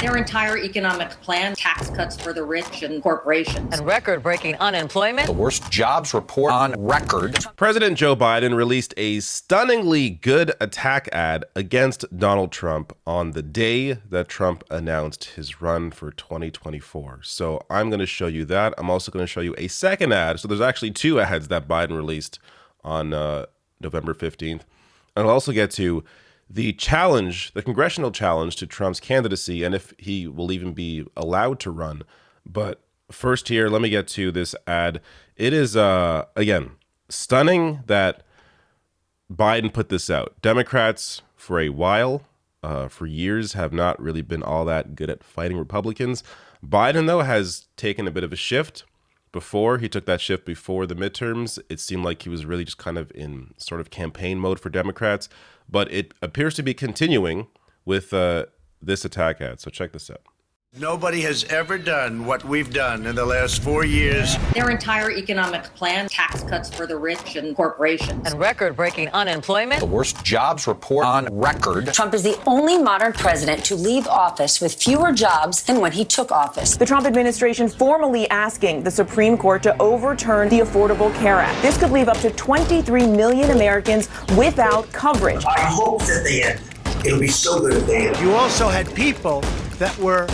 Their entire economic plan, tax cuts for the rich and corporations. And record-breaking unemployment. The worst jobs report on record. President Joe Biden released a stunningly good attack ad against Donald Trump on the day that Trump announced his run for 2024. So I'm going to show you that. I'm also going to show you a second ad. So there's actually two ads that Biden released on November 15th. And I'll also get to the challenge, the congressional challenge to Trump's candidacy, and if he will even be allowed to run. But first here, let me get to this ad. It is, again, stunning that Biden put this out. Democrats, for a while, for years, have not really been all that good at fighting Republicans. Biden, though, has taken a bit of a shift. Before, he took that shift before the midterms. It seemed like he was really just kind of in sort of campaign mode for Democrats. But it appears to be continuing with this attack ad. So check this out. Nobody has ever done what we've done in the last 4 years. Their entire economic plan, tax cuts for the rich and corporations. And record-breaking unemployment. The worst jobs report on record. Trump is the only modern president to leave office with fewer jobs than when he took office. The Trump administration formally asking the Supreme Court to overturn the Affordable Care Act. This could leave up to 23 million Americans without coverage. I hope that they end. It'll be so good if they end. You also had people that were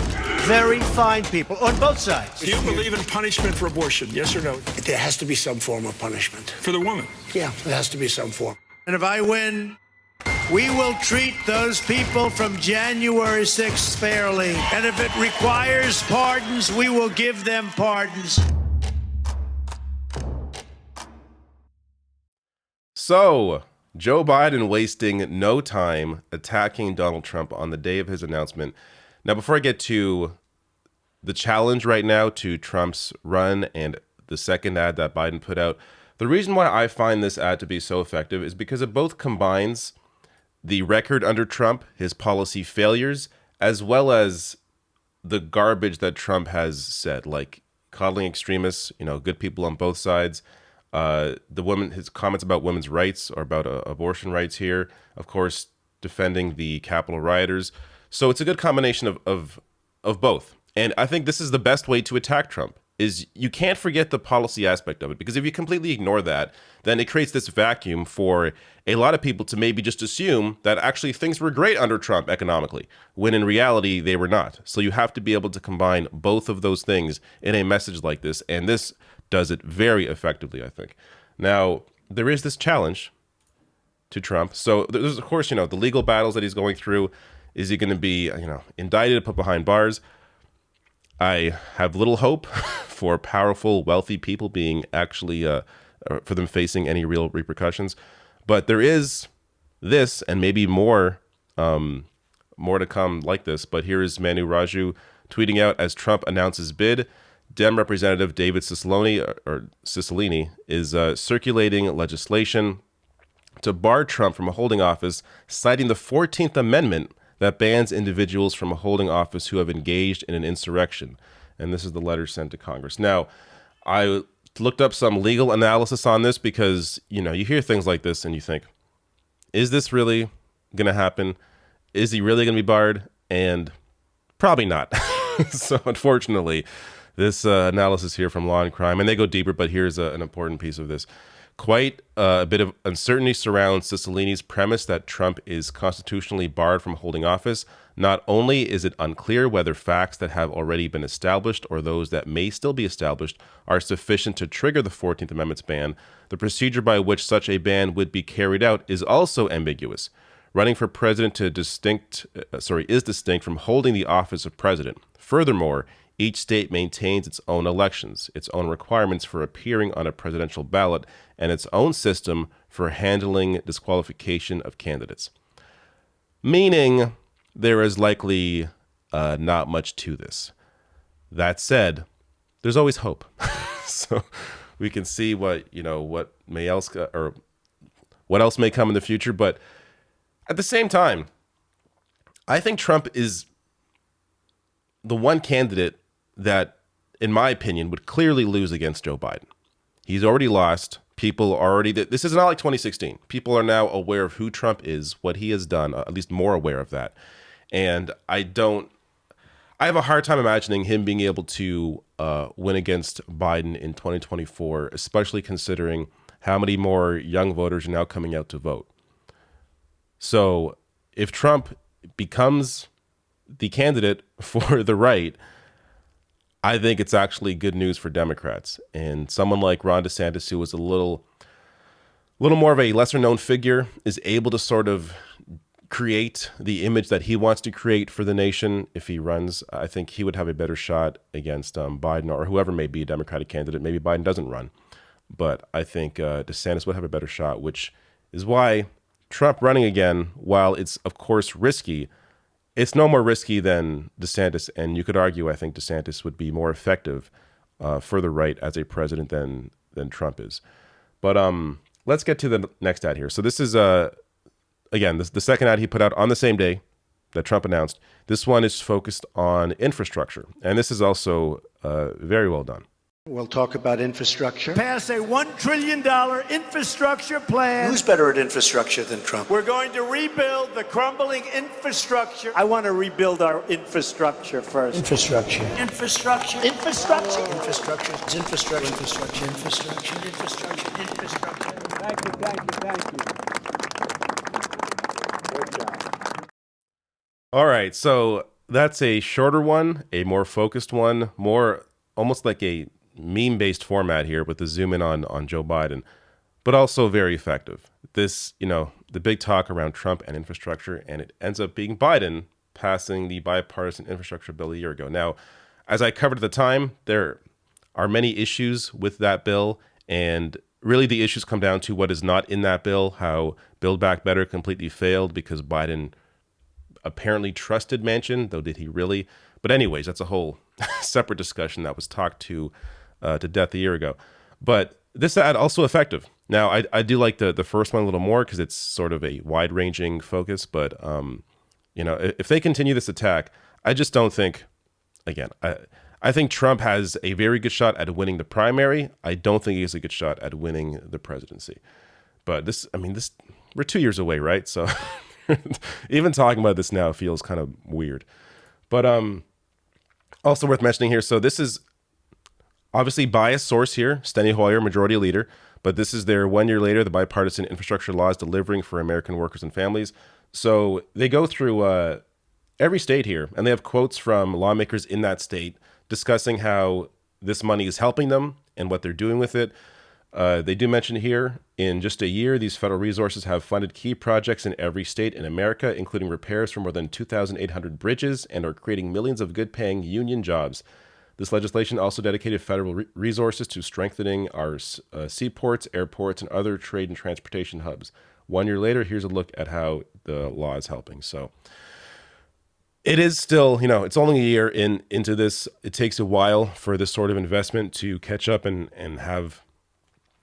very fine people on both sides. Do you believe in punishment for abortion? Yes or no? There has to be some form of punishment. For the woman? Yeah, there has to be some form. And if I win, we will treat those people from January 6th fairly. And if it requires pardons, we will give them pardons. So, Joe Biden wasting no time attacking Donald Trump on the day of his announcement. Now, before I get to the challenge right now to Trump's run and the second ad that Biden put out, the reason why I find this ad to be so effective is because it both combines the record under Trump, his policy failures, as well as the garbage that Trump has said, like coddling extremists, good people on both sides. His comments about women's rights or about abortion rights here, of course, defending the Capitol rioters. So it's a good combination of both. And I think this is the best way to attack Trump, is you can't forget the policy aspect of it, because if you completely ignore that, then it creates this vacuum for a lot of people to maybe just assume that actually things were great under Trump economically, when in reality they were not. So you have to be able to combine both of those things in a message like this, and this does it very effectively, I think. Now, there is this challenge to Trump. So there's, of course, the legal battles that he's going through. Is he going to be, indicted, put behind bars? I have little hope for powerful, wealthy people being actually, for them facing any real repercussions. But there is this, and maybe more to come like this. But here is Manu Raju tweeting out as Trump announces bid. Dem Representative David Cicilline is circulating legislation to bar Trump from holding office, citing the 14th Amendment that bans individuals from holding office who have engaged in an insurrection. And this is the letter sent to Congress. Now, I looked up some legal analysis on this because, you hear things like this and you think, is this really going to happen? Is he really going to be barred? And probably not. So unfortunately, this analysis here from Law and Crime, and they go deeper, but here's an important piece of this. Quite a bit of uncertainty surrounds Cicilline's premise that Trump is constitutionally barred from holding office. Not only is it unclear whether facts that have already been established or those that may still be established are sufficient to trigger the 14th Amendment's ban, the procedure by which such a ban would be carried out is also ambiguous. Running for president is distinct from holding the office of president. Furthermore, each state maintains its own elections, its own requirements for appearing on a presidential ballot, and its own system for handling disqualification of candidates. Meaning, there is likely not much to this. That said, there's always hope. So we can see what else may come in the future. But at the same time, I think Trump is the one candidate that, in my opinion, would clearly lose against Joe Biden. He's already lost. People are already, this is not like 2016. People are now aware of who Trump is, what he has done, at least more aware of that. And I I have a hard time imagining him being able to win against Biden in 2024, especially considering how many more young voters are now coming out to vote. So if Trump becomes the candidate for the right, I think it's actually good news for Democrats. And someone like Ron DeSantis, who was a little more of a lesser known figure, is able to sort of create the image that he wants to create for the nation. If he runs, I think he would have a better shot against Biden or whoever may be a Democratic candidate. Maybe Biden doesn't run, but I think DeSantis would have a better shot, which is why Trump running again, while it's of course risky, it's no more risky than DeSantis. And you could argue, I think DeSantis would be more effective for the right as a president than Trump is. But let's get to the next ad here. So this is again, the second ad he put out on the same day that Trump announced. This one is focused on infrastructure. And this is also very well done. We'll talk about infrastructure. Pass a $1 trillion infrastructure plan. Who's better at infrastructure than Trump? We're going to rebuild the crumbling infrastructure. I want to rebuild our infrastructure first. Infrastructure. Infrastructure. Infrastructure. Infrastructure. It's infrastructure. Infrastructure. Infrastructure. Infrastructure. Infrastructure. Thank you. Great job. All right. So that's a shorter one, a more focused one, more almost like a meme-based format here with the zoom in on Joe Biden, but also very effective. This, the big talk around Trump and infrastructure, and it ends up being Biden passing the bipartisan infrastructure bill a year ago. Now, as I covered at the time, there are many issues with that bill, and really the issues come down to what is not in that bill, how Build Back Better completely failed because Biden apparently trusted Manchin, though did he really? But anyways, that's a whole separate discussion that was talked to death a year ago. But this ad also effective. Now, I do like the first one a little more because it's sort of a wide-ranging focus. But, if they continue this attack, I just don't think, again, I think Trump has a very good shot at winning the primary. I don't think he has a good shot at winning the presidency. But we're 2 years away, right? So even talking about this now feels kind of weird. But also worth mentioning here, so this is obviously biased source here, Steny Hoyer, Majority Leader, but this is their 1 year later, the bipartisan infrastructure laws delivering for American workers and families. So they go through every state here, and they have quotes from lawmakers in that state discussing how this money is helping them and what they're doing with it. They do mention here, in just a year, these federal resources have funded key projects in every state in America, including repairs for more than 2,800 bridges, and are creating millions of good-paying union jobs. This legislation also dedicated federal resources to strengthening our seaports, airports, and other trade and transportation hubs. 1 year later, here's a look at how the law is helping. So it is still, it's only a year into this. It takes a while for this sort of investment to catch up and have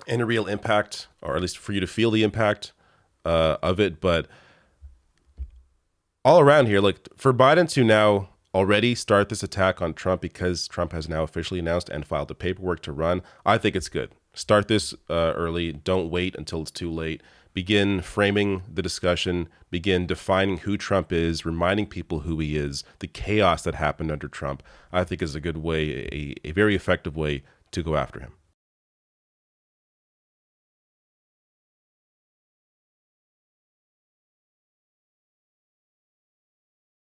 any real impact, or at least for you to feel the impact of it. But all around here, like for Biden to now already start this attack on Trump because Trump has now officially announced and filed the paperwork to run, I think it's good. Start this early. Don't wait until it's too late. Begin framing the discussion, begin defining who Trump is, reminding people who he is, the chaos that happened under Trump, I think is a good way, a very effective way to go after him.